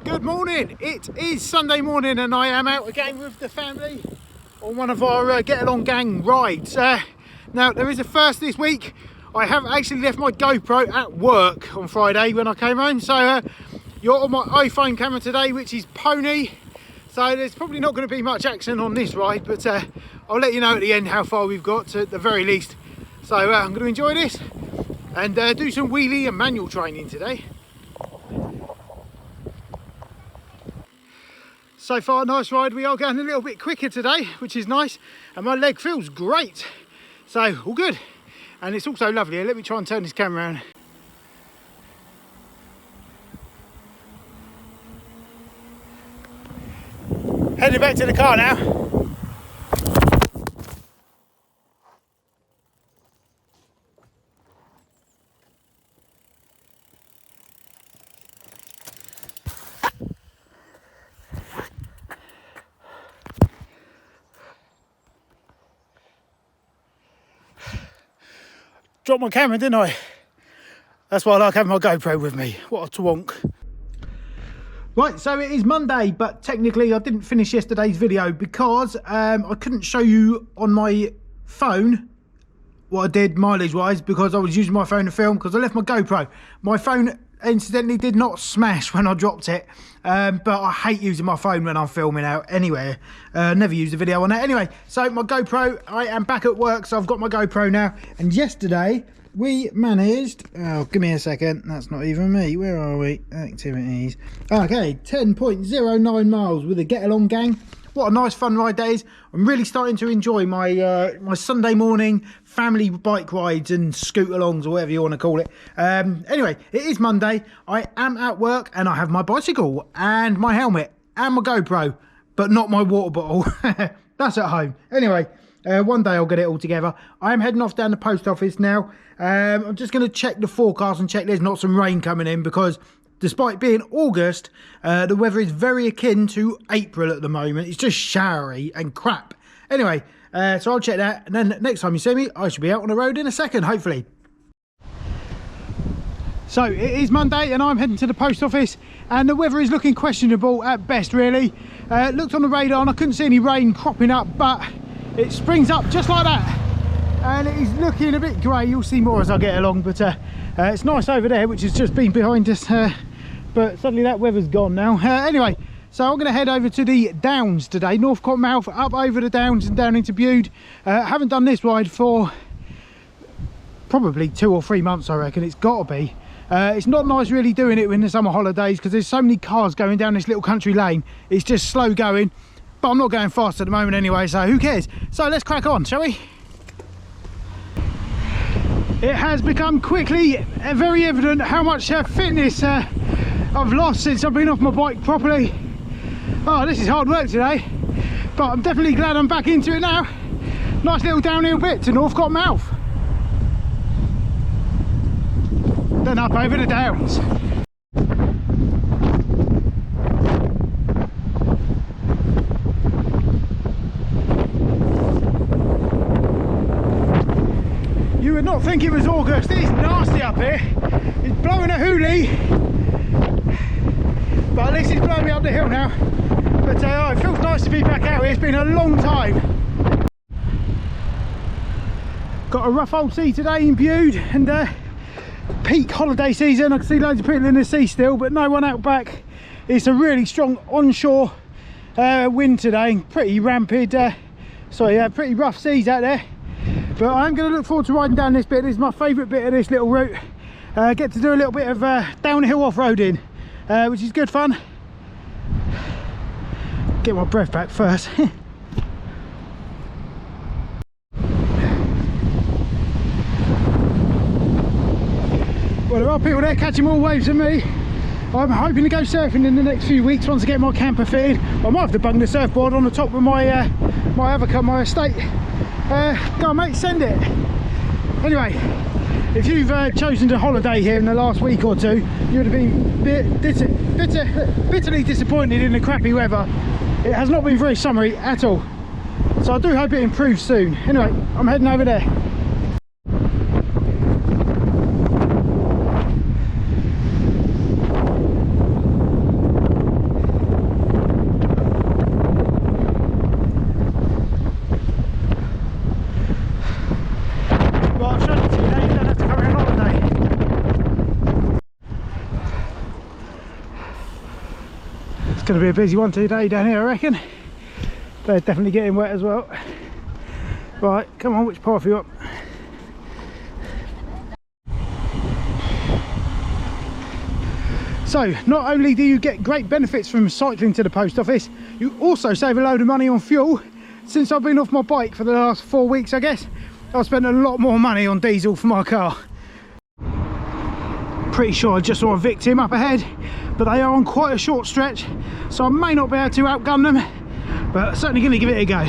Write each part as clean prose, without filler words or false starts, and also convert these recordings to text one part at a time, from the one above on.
Good morning, it is Sunday morning and I am out again with the family on one of our Get Along Gang rides. Now there is a first this week. I have actually left my GoPro at work on Friday when I came home, so you're on my iPhone camera today, which is Pony, so there's probably not going to be much action on this ride, but I'll let you know at the end how far we've got at the very least. So I'm going to enjoy this and do some wheelie and manual training today. So far, nice ride. We are going a little bit quicker today, which is nice, and my leg feels great, so all good. And it's also lovely. Let me try and turn this camera around. Heading back to the car now. Dropped my camera, didn't I? That's why I like having my GoPro with me. What a twonk. Right, so it is Monday, but technically I didn't finish yesterday's video because I couldn't show you on my phone what I did mileage wise because I was using my phone to film because I left my GoPro. My phone incidentally did not smash when I dropped it, but I hate using my phone when I'm filming out anywhere. Never use a video on it. Anyway, so my GoPro, I am back at work, so I've got my GoPro now, and yesterday we managed, oh give me a second, that's not even me, where are we? Activities. Okay, 10.09 miles with the Get Along Gang. What a nice fun ride that is. I'm really starting to enjoy my my Sunday morning family bike rides and scoot-alongs, or whatever you want to call it. Anyway, it is Monday. I am at work and I have my bicycle and my helmet and my GoPro, but not my water bottle. That's at home. Anyway, one day I'll get it all together. I am heading off down the post office now. I'm just going to check the forecast and check there's not some rain coming in, because despite being August, the weather is very akin to April at the moment. It's just showery and crap. Anyway, so I'll check that, and then next time you see me, I should be out on the road in a second, hopefully. So it is Monday and I'm heading to the post office, and the weather is looking questionable at best, really. Looked on the radar and I couldn't see any rain cropping up, but it springs up just like that. And it is looking a bit grey. You'll see more as I get along, but it's nice over there, which has just been behind us. But suddenly that weather's gone now. Anyway, so I'm going to head over to the Downs today, Northcote Mouth, up over the Downs and down into Bude. Haven't done this ride for probably 2 or 3 months, I reckon. It's got to be. It's not nice really doing it in the summer holidays because there's so many cars going down this little country lane. It's just slow going, but I'm not going fast at the moment anyway, so who cares? So let's crack on, shall we? It has become quickly very evident how much fitness I've lost since I've been off my bike properly. Oh, this is hard work today, but I'm definitely glad I'm back into it now. Nice little downhill bit to Northcote Mouth, then up over the Downs. You would not think it was August. It is nasty up here. It's blowing a hoolie, but at least it's blowing me up the hill now. But oh, it feels nice to be back out here. It's been a long time. Got a rough old sea today in Bude, and peak holiday season. I can see loads of people in the sea still, but no one out back. It's a really strong onshore wind today, pretty rampant, pretty rough seas out there. But I'm going to look forward to riding down this bit. This is my favourite bit of this little route. Get to do a little bit of downhill off-roading, which is good fun. Get my breath back first. Well, there are people there catching more waves than me. I'm hoping to go surfing in the next few weeks once I get my camper fitted. I might have to bung the surfboard on the top of my my estate. Go on mate, send it. Anyway, if you've chosen to holiday here in the last week or two, you would have been bitterly disappointed in the crappy weather. It has not been very summery at all, so I do hope it improves soon. Anyway, I'm heading over there. going to be a busy one today down here, I reckon. They're definitely getting wet as well. Right, come on, which path are you up? So, not only do you get great benefits from cycling to the post office, you also save a load of money on fuel. Since I've been off my bike for the last 4 weeks, I guess, I've spent a lot more money on diesel for my car. Pretty sure I just saw a victim up ahead, but they are on quite a short stretch, so I may not be able to outgun them, but certainly going to give it a go.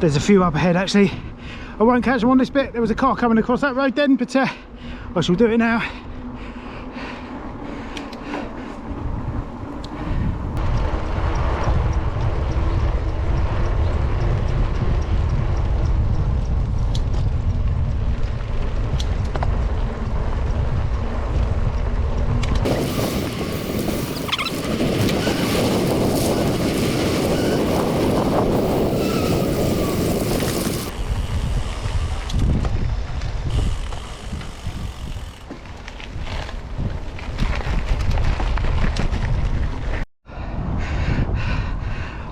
There's a few up ahead actually. I won't catch them on this bit. There was a car coming across that road then, but I shall do it now.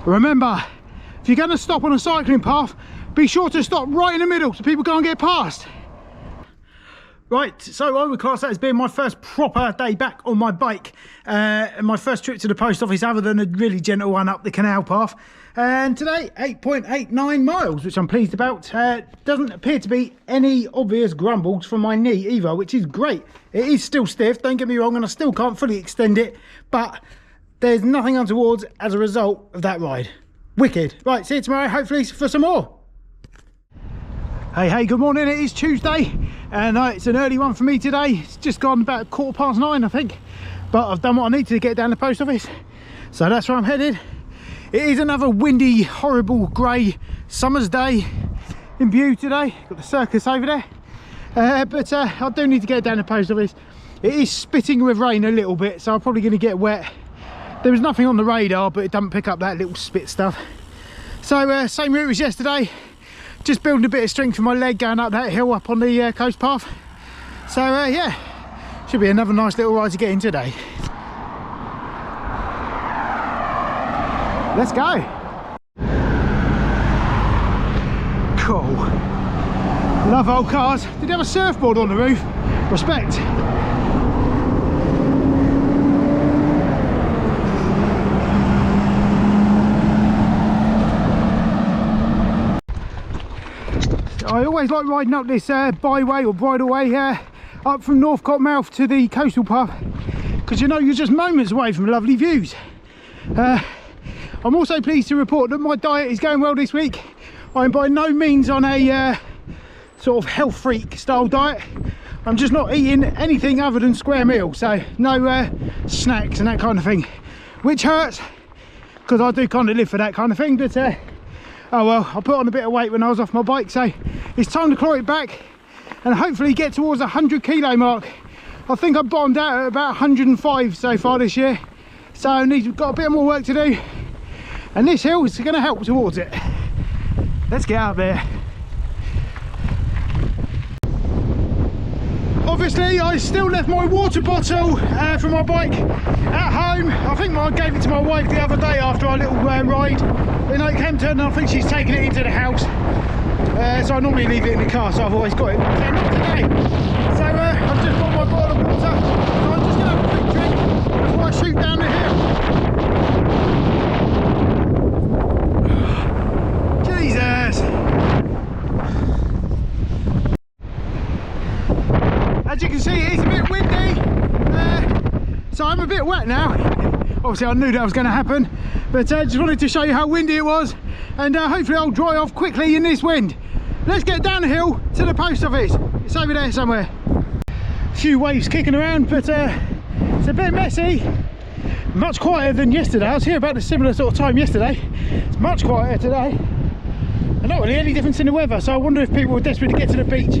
Remember, if you're going to stop on a cycling path, be sure to stop right in the middle so people can't get past. Right, so I would class that as being my first proper day back on my bike. And my first trip to the post office other than a really gentle one up the canal path. And today, 8.89 miles, which I'm pleased about. Doesn't appear to be any obvious grumbles from my knee either, which is great. It is still stiff, don't get me wrong, and I still can't fully extend it, but there's nothing untoward as a result of that ride. Wicked. Right, see you tomorrow, hopefully for some more. Hey, good morning. It is Tuesday, and it's an early one for me today. It's just gone about 9:15, I think. But I've done what I need to get down the post office. So that's where I'm headed. It is another windy, horrible, grey summer's day in view today. Got the circus over there. But I do need to get down the post office. It is spitting with rain a little bit, so I'm probably going to get wet. There was nothing on the radar, but it doesn't pick up that little spit stuff. So same route as yesterday, just building a bit of strength for my leg going up that hill up on the coast path. So yeah, should be another nice little ride to get in today. Let's go. Cool. Love old cars. Did they have a surfboard on the roof? Respect. I always like riding up this byway or bridleway up from Northcote Mouth to the coastal path, because you know you're just moments away from lovely views. I'm also pleased to report that my diet is going well this week. I'm by no means on a sort of health freak style diet. I'm just not eating anything other than square meals, so no snacks and that kind of thing, which hurts because I do kind of live for that kind of thing. But oh well, I put on a bit of weight when I was off my bike, so it's time to claw it back and hopefully get towards the 100 kilo mark. I think I've bottomed out at about 105 so far this year, so I've got a bit more work to do, and this hill is going to help towards it. Let's get out there. Obviously I still left my water bottle from my bike at home. I think I gave it to my wife the other day after our little ride in Oakhampton, and I think she's taken it into the house. So I normally leave it in the car, so I've always got it. So not today. So I've just got my bottle of water, so I'm just going to have a quick drink before I shoot down the hill. Jesus! As you can see, it is a bit windy, so I'm a bit wet now. Obviously I knew that was going to happen, but I just wanted to show you how windy it was, and hopefully I'll dry off quickly in this wind. Let's get down the hill to the post office. It's over there somewhere. A few waves kicking around, but it's a bit messy. Much quieter than yesterday. I was here about a similar sort of time yesterday. It's much quieter today, and not really any difference in the weather, so I wonder if people were desperate to get to the beach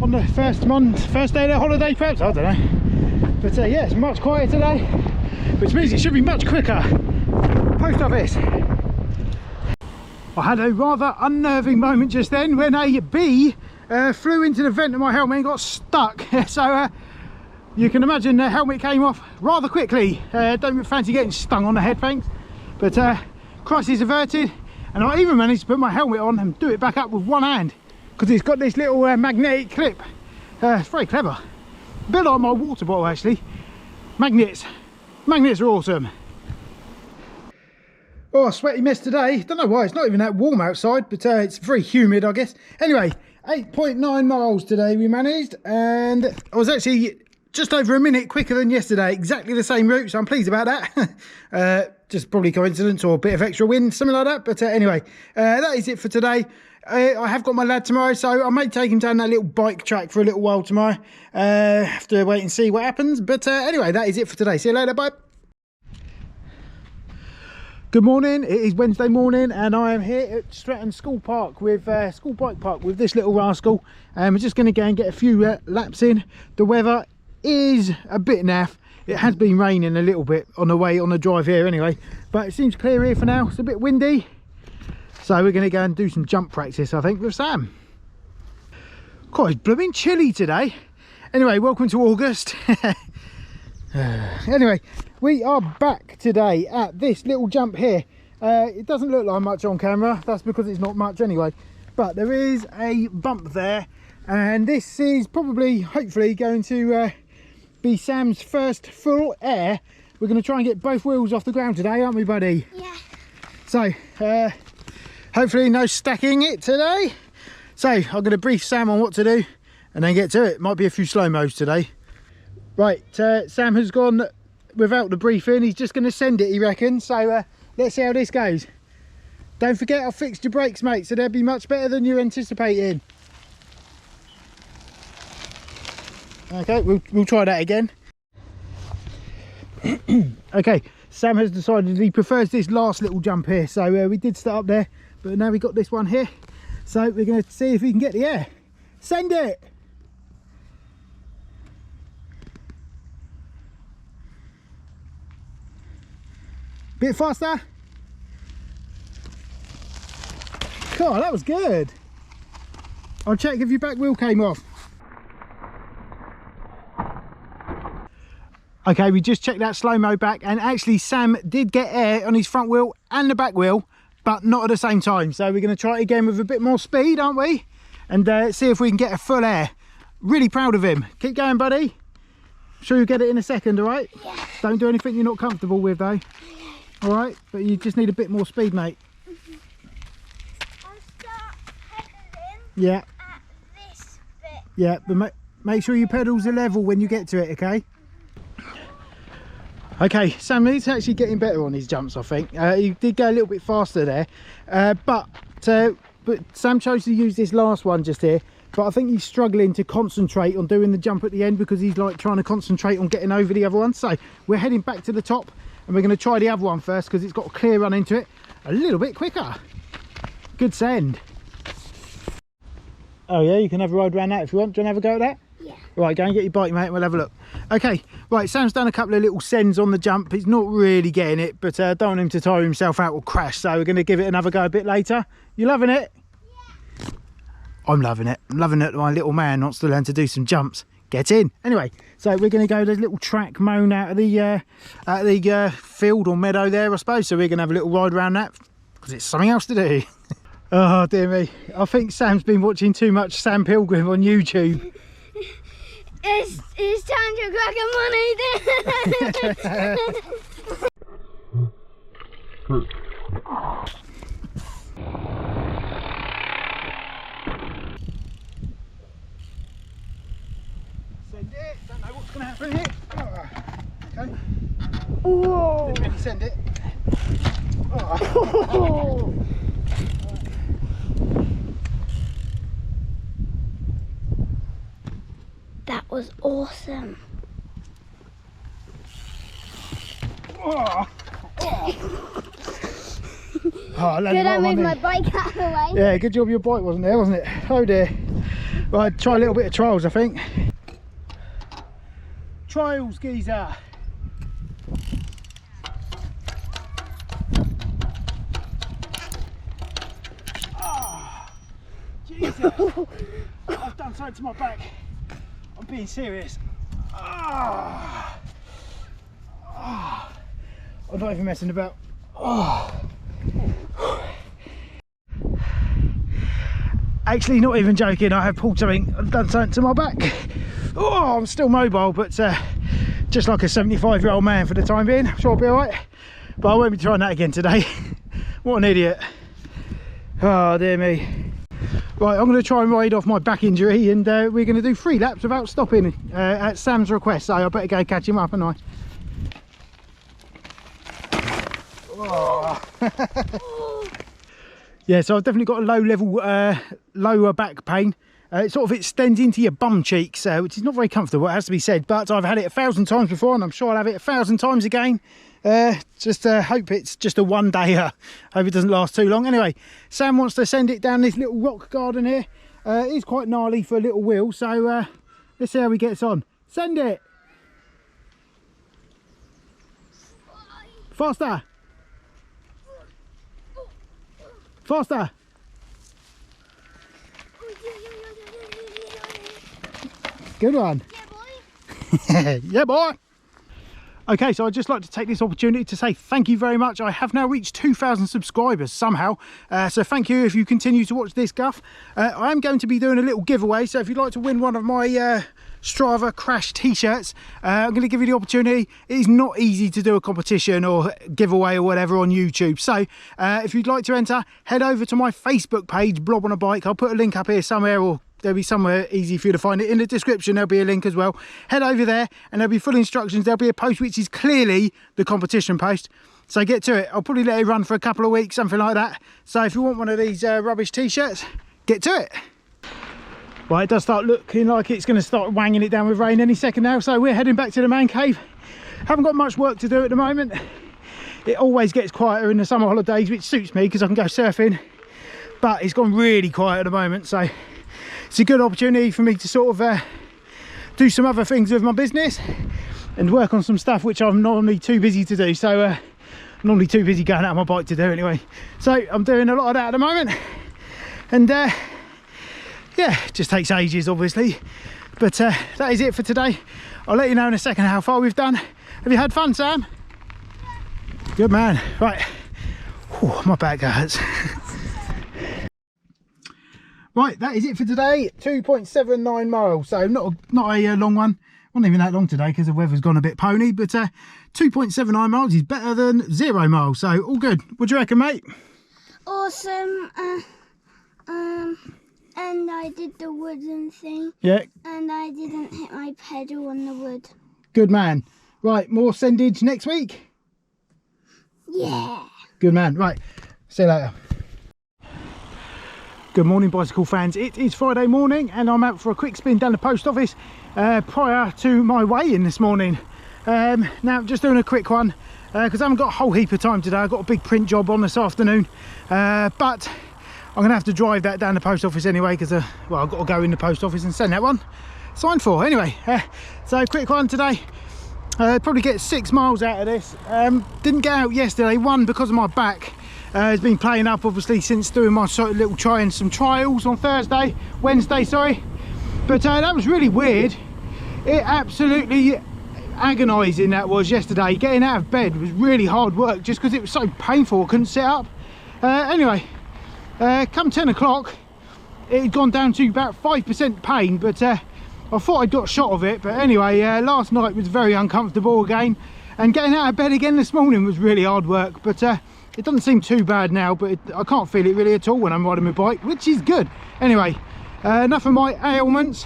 on the first day of their holiday, perhaps, I don't know. But yeah, it's much quieter today, which means it should be much quicker. Post office. I had a rather unnerving moment just then when a bee flew into the vent of my helmet and got stuck. So You can imagine the helmet came off rather quickly. Don't fancy getting stung on the head, thanks. But crisis averted, and I even managed to put my helmet on and do it back up with one hand because it's got this little magnetic clip. It's very clever. A bit like my water bottle actually. Magnets are awesome. Oh, sweaty mess today. Don't know why, it's not even that warm outside, but it's very humid, I guess. Anyway, 8.9 miles today we managed, and I was actually just over a minute quicker than yesterday. Exactly the same route, so I'm pleased about that. Just probably coincidence or a bit of extra wind, something like that. But anyway, that is it for today. I have got my lad tomorrow, so I may take him down that little bike track for a little while tomorrow. Have to wait and see what happens. But anyway, that is it for today. See you later, bye. Good morning, it is Wednesday morning and I am here at Stratton School Park with School Bike Park with this little rascal. We're just going to go and get a few laps in. The weather is a bit naff. It has been raining a little bit on the way on the drive here anyway, but it seems clear here for now. It's a bit windy, so we're going to go and do some jump practice I think with Sam. God, it's blooming chilly today. Anyway, welcome to August. Anyway, we are back today at this little jump here. It doesn't look like much on camera, that's because it's not much anyway, but there is a bump there, and this is probably, hopefully, going to be Sam's first full air. We're going to try and get both wheels off the ground today, aren't we, buddy? Yeah. So hopefully no stacking it today. So I'm going to brief Sam on what to do and then get to it. Might be a few slow-mos today. Right, Sam has gone without the briefing. He's just going to send it, he reckons. So let's see how this goes. Don't forget I fixed your brakes, mate, so they'll be much better than you're anticipating. Okay, we'll try that again. Okay, Sam has decided he prefers this last little jump here. So we did start up there, but now we got this one here. So we're going to see if we can get the air. Send it! Bit faster. God, that was good. I'll check if your back wheel came off. Okay, we just checked that slow-mo back, and actually Sam did get air on his front wheel and the back wheel, but not at the same time. So we're going to try it again with a bit more speed, aren't we? And see if we can get a full air. Really proud of him. Keep going, buddy. I'm sure you'll get it in a second, all right? Yeah. Don't do anything you're not comfortable with, though. All right, but you just need a bit more speed, mate. I'll start pedaling. Yeah. At this bit. Yeah, but make sure your pedals are level when you get to it, okay? Okay, Sam is actually getting better on his jumps, I think. He did go a little bit faster there, but Sam chose to use this last one just here. But I think he's struggling to concentrate on doing the jump at the end because he's like trying to concentrate on getting over the other one. So we're heading back to the top. And we're going to try the other one first because it's got a clear run into it a little bit quicker. Good send. Oh yeah, you can have a ride around that if you want. Do you want to have a go at that? Yeah. Right, go and get your bike, mate, and we'll have a look. Okay, right, Sam's done a couple of little sends on the jump. He's not really getting it, but don't want him to tire himself out or crash. So we're going to give it another go a bit later. You loving it? Yeah. I'm loving it. I'm loving it. My little man wants to learn to do some jumps. Get in. Anyway, so we're going to go to this little track mown out of the field or meadow there, I suppose. So we're going to have a little ride around that because it's something else to do. Oh dear me, I think Sam's been watching too much Sam Pilgrim on YouTube. It's time to crack money. Send it. Don't know what's going to happen here. Oh, okay. Whoa. Didn't really send it. Oh. That was awesome. Oh. Oh, Good, I moved my bike out of the way. Yeah, good job your bike wasn't there, wasn't it? Oh dear. Right, try a little bit of trials, I think. Trials, geezer. Oh, Jesus. I've done something to my back. I'm being serious. I'm not even messing about. Actually, not even joking, I have pulled something, I've done something to my back. I'm still mobile, but just like a 75-year-old man for the time being. I'm sure I'll be alright, but I won't be trying that again today. What an idiot. Oh dear me. Right, I'm going to try and ride off my back injury, and we're going to do 3 laps without stopping at Sam's request, so I better go catch him up, and I. Yeah, so I've definitely got a low level lower back pain. It sort of extends into your bum cheeks, which is not very comfortable, it has to be said, but I've had it 1,000 times before, and I'm sure I'll have it 1,000 times again. Just hope it's just a one-dayer. Hope it doesn't last too long. Anyway, Sam wants to send it down this little rock garden here. It is quite gnarly for a little wheel, so let's see how he gets on. Send it! Faster! Faster! Good one. Yeah, boy. Yeah, boy. Okay, so I'd just like to take this opportunity to say thank you very much. I have now reached 2,000 subscribers somehow. So thank you if you continue to watch this guff. I am going to be doing a little giveaway. So if you'd like to win one of my Strava Crash t-shirts, I'm going to give you the opportunity. It is not easy to do a competition or giveaway or whatever on YouTube. So if you'd like to enter, head over to my Facebook page, Blob on a Bike. I'll put a link up here somewhere, or there'll be somewhere easy for you to find it in the description. There'll be a link as well. Head over there and there'll be full instructions. There'll be a post which is clearly the competition post, so get to it. I'll probably let it run for a couple of weeks, something like that. So if you want one of these rubbish t-shirts, get to it. Well, it does start looking like it's going to start wanging it down with rain any second now, so we're heading back to the man cave. Haven't got much work to do at the moment. It always gets quieter in the summer holidays, which suits me because I can go surfing, but it's gone really quiet at the moment, so it's a good opportunity for me to sort of do some other things with my business and work on some stuff which I'm normally too busy to do. So I'm normally too busy going out on my bike to do anyway. So I'm doing a lot of that at the moment, and yeah, it just takes ages obviously, but that is it for today. I'll let you know in a second how far we've done. Have you had fun, Sam? Good man. Right. Whew, my back hurts. Right, that is it for today. 2.79 miles, so not a long one. Not even that long today because the weather's gone a bit pony, but 2.79 miles is better than 0 miles, so all good. What do you reckon, mate? Awesome. And I did the wooden thing. Yeah. And I didn't hit my pedal on the wood. Good man. Right, more sendage next week? Yeah. Good man. Right, see you later. Good morning, bicycle fans. It is Friday morning and I'm out for a quick spin down the post office prior to my weigh-in this morning. Now, just doing a quick one because I haven't got a whole heap of time today. I've got a big print job on this afternoon, but I'm going to have to drive that down the post office anyway because, well, I've got to go in the post office and send that one signed for. Anyway, so quick one today. Probably get 6 miles out of this. Didn't get out yesterday, one because of my back. It's been playing up obviously since doing my sort of little some trials on Wednesday, sorry. But that was really weird. It absolutely agonising that was yesterday. Getting out of bed was really hard work just because it was so painful. I couldn't sit up. Anyway, come 10 o'clock, it had gone down to about 5% pain, but I thought I'd got shot of it. But anyway, last night was very uncomfortable again, and getting out of bed again this morning was really hard work. But it doesn't seem too bad now, but I can't feel it really at all when I'm riding my bike, which is good. Anyway, enough of my ailments.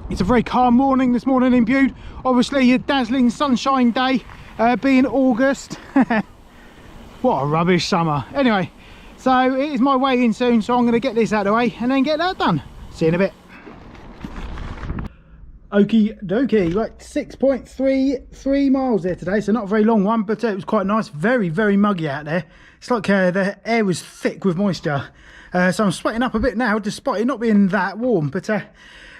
It's a very calm morning this morning in Bude. Obviously a dazzling sunshine day, being August. What a rubbish summer. Anyway, so it is my way in soon, so I'm going to get this out of the way and then get that done. See you in a bit. Okie dokie. Right, 6.33 miles there today, so not a very long one, but it was quite nice. Very, very muggy out there. It's like the air was thick with moisture, so I'm sweating up a bit now despite it not being that warm. But it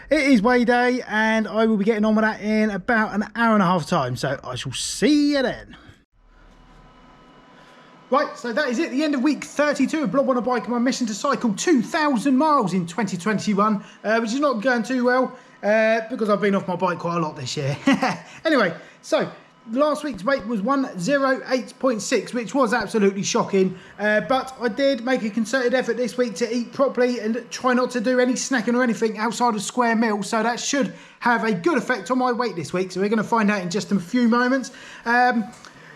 is weigh day and I will be getting on with that in about an hour and a half time, so I shall see you then. Right, so that is it, the end of week 32 of Blob on a Bike and my mission to cycle 2,000 miles in 2021, which is not going too well because I've been off my bike quite a lot this year. Anyway, so last week's weight was 108.6, which was absolutely shocking, but I did make a concerted effort this week to eat properly and try not to do any snacking or anything outside of square meals, so that should have a good effect on my weight this week, so we're going to find out in just a few moments.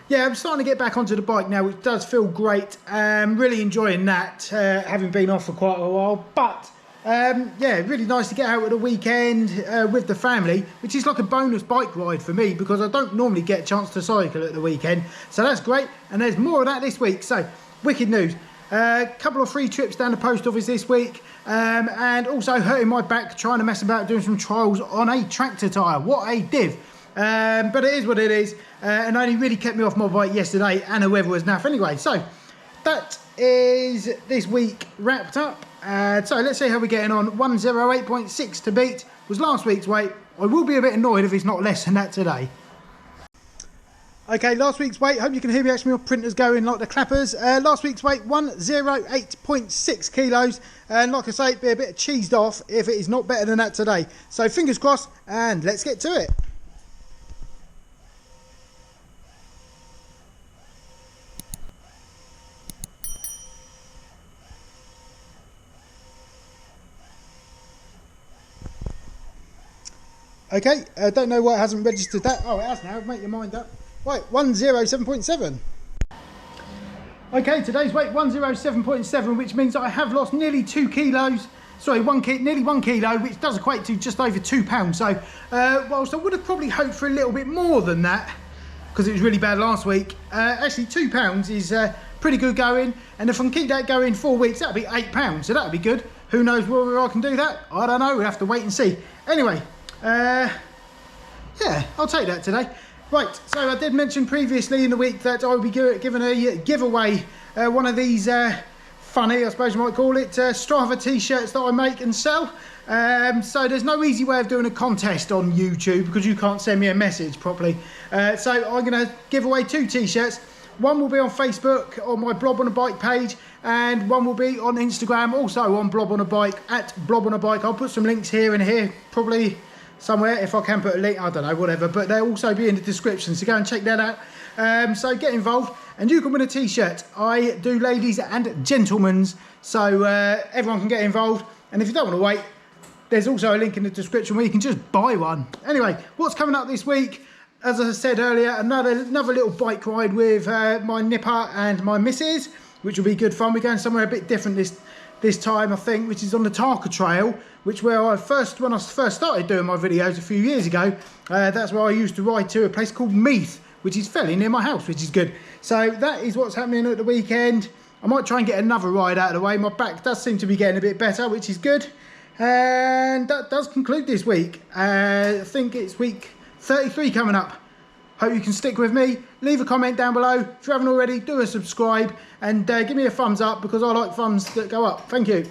Yeah, I'm starting to get back onto the bike now, which does feel great. Really enjoying that, having been off for quite a while. But, yeah, really nice to get out at the weekend with the family, which is like a bonus bike ride for me because I don't normally get a chance to cycle at the weekend. So that's great, and there's more of that this week. So, wicked news. A couple of free trips down the post office this week, and also hurting my back trying to mess about doing some trials on a tractor tyre. What a div. But it is what it is, and only really kept me off my bike yesterday, and the weather was naff anyway. So that is this week wrapped up. So let's see how we're getting on. 108.6 to beat was last week's weight. I will be a bit annoyed if it's not less than that today. Okay, last week's weight, hope you can hear me actually, my printer's going like the clappers. Last week's weight, 108.6 kilos, and like I say, it'd be a bit cheesed off if it is not better than that today. So fingers crossed, and let's get to it. Okay, I don't know why it hasn't registered that. Oh, it has now, make your mind up. Right, 107.7. Okay, today's weight 107.7, which means I have lost nearly 2 kilos. Sorry, nearly 1 kilo, which does equate to just over £2. So, whilst I would have probably hoped for a little bit more than that, because it was really bad last week, actually £2 is pretty good going. And if I can keep that going 4 weeks, that'll be £8. So that'll be good. Who knows whether I can do that? I don't know, we'll have to wait and see. Anyway. Yeah, I'll take that today. Right, so I did mention previously in the week that I will be giving a giveaway one of these funny, I suppose you might call it, Strava t-shirts that I make and sell. So there's no easy way of doing a contest on YouTube because you can't send me a message properly. So I'm going to give away 2 t-shirts. One will be on Facebook on my Blob on a Bike page, and one will be on Instagram also on Blob on a Bike, at Blob on a Bike. I'll put some links here and here, probably somewhere if I can put a link, I don't know, whatever, but they'll also be in the description, so go and check that out. So get involved and you can win a t-shirt. I do ladies and gentlemen's, so everyone can get involved, and if you don't want to wait, there's also a link in the description where you can just buy one. Anyway, what's coming up this week? As I said earlier, another little bike ride with my nipper and my missus, which will be good fun. We're going somewhere a bit different this time, I think, which is on the Tarka Trail, which when I first started doing my videos a few years ago, that's where I used to ride to, a place called Meath, which is fairly near my house, which is good. So that is what's happening at the weekend. I might try and get another ride out of the way. My back does seem to be getting a bit better, which is good. And that does conclude this week. I think it's week 33 coming up. Hope you can stick with me. Leave a comment down below. If you haven't already, do a subscribe and give me a thumbs up because I like thumbs that go up. Thank you.